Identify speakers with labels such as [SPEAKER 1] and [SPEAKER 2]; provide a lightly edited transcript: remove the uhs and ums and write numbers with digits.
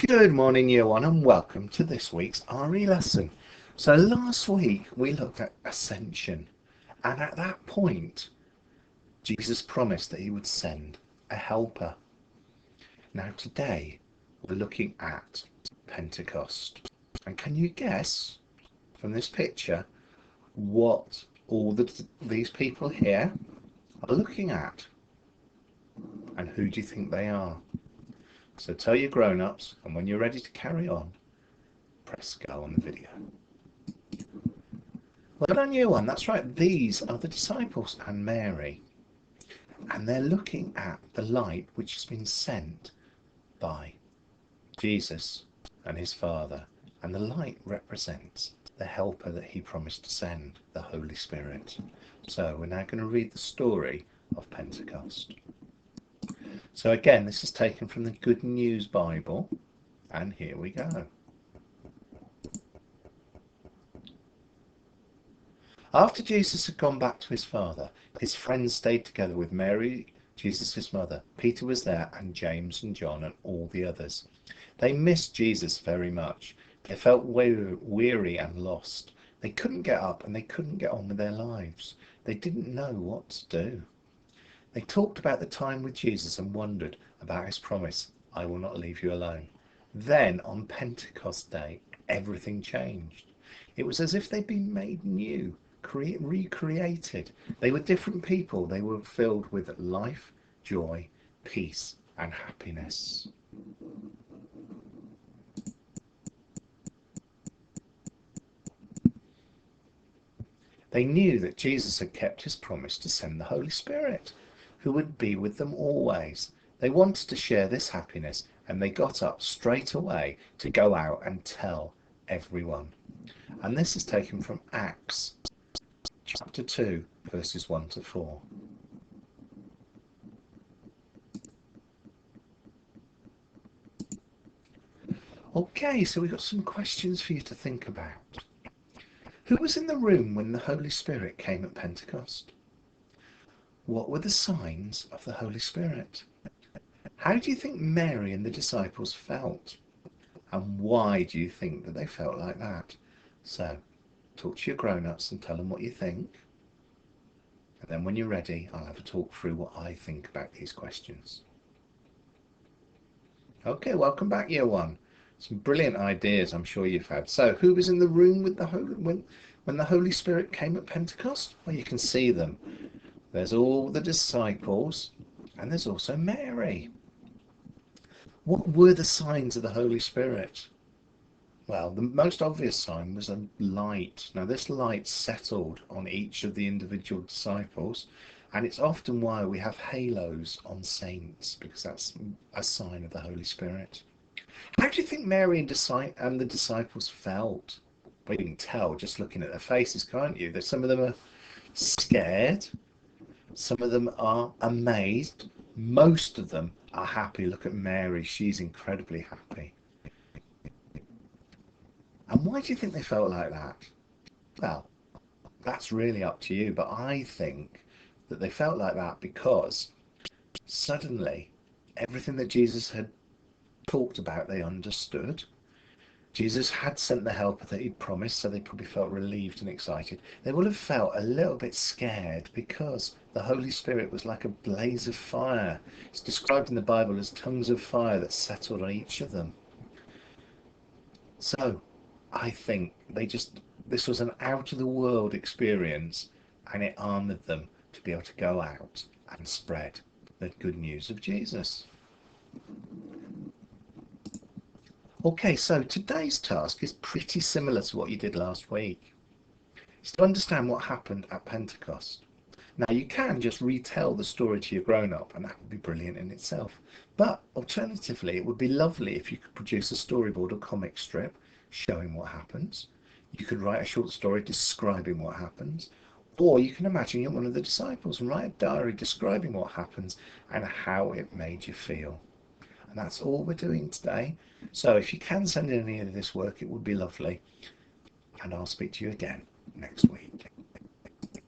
[SPEAKER 1] Good morning, year one, and welcome to this week's RE lesson. So last week we looked at ascension, and at that point, Jesus promised that he would send a helper. Now today we're looking at Pentecost. And can you guess from this picture what all these people here are looking at? And who do you think they are? So tell your grown-ups, and when you're ready to carry on, press go on the video. Well done, year one. That's right. These are the disciples and Mary. And they're looking at the light which has been sent by Jesus and his Father. And the light represents the helper that he promised to send, the Holy Spirit. So we're now going to read the story of Pentecost. So again, this is taken from the Good News Bible. And here we go. After Jesus had gone back to his Father, his friends stayed together with Mary, Jesus' mother. Peter was there, and James and John and all the others. They missed Jesus very much. They felt weary and lost. They couldn't get up and they couldn't get on with their lives. They didn't know what to do. They talked about the time with Jesus and wondered about his promise, I will not leave you alone. Then, on Pentecost Day, everything changed. It was as if they'd been made new, recreated. They were different people. They were filled with life, joy, peace, and happiness. They knew that Jesus had kept his promise to send the Holy Spirit, who would be with them always. They wanted to share this happiness, and they got up straight away to go out and tell everyone. And this is taken from Acts chapter 2, verses 1 to 4. Okay, so we've got some questions for you to think about. Who was in the room when the Holy Spirit came at Pentecost? What were the signs of the Holy Spirit? How do you think Mary and the disciples felt? And why do you think that they felt like that? So, talk to your grown-ups and tell them what you think. And then when you're ready, I'll have a talk through what I think about these questions. Okay, welcome back, year one. Some brilliant ideas I'm sure you've had. So, who was in the room with when the Holy Spirit came at Pentecost? Well, you can see them. There's all the disciples, and there's also Mary. What were the signs of the Holy Spirit? Well, the most obvious sign was a light. Now, this light settled on each of the individual disciples, and it's often why we have halos on saints, because that's a sign of the Holy Spirit. How do you think Mary and the disciples felt? Well, you can tell just looking at their faces, can't you? That some of them are scared, some of them are amazed, most of them are happy. Look at Mary, she's incredibly happy. And why do you think they felt like that? Well, that's really up to you, but I think that they felt like that because suddenly everything that Jesus had talked about, they understood. Jesus had sent the helper that he'd promised, so they probably felt relieved and excited. They would have felt a little bit scared because the Holy Spirit was like a blaze of fire. It's described in the Bible as tongues of fire that settled on each of them. So I think this was an out of the world experience, and it armored them to be able to go out and spread the good news of Jesus. Okay, so today's task is pretty similar to what you did last week. It's to understand what happened at Pentecost. Now, you can just retell the story to your grown-up, and that would be brilliant in itself. But alternatively, it would be lovely if you could produce a storyboard or comic strip showing what happens. You could write a short story describing what happens, or you can imagine you're one of the disciples and write a diary describing what happens and how it made you feel. And that's all we're doing today. So if you can send in any of this work, it would be lovely. And I'll speak to you again next week.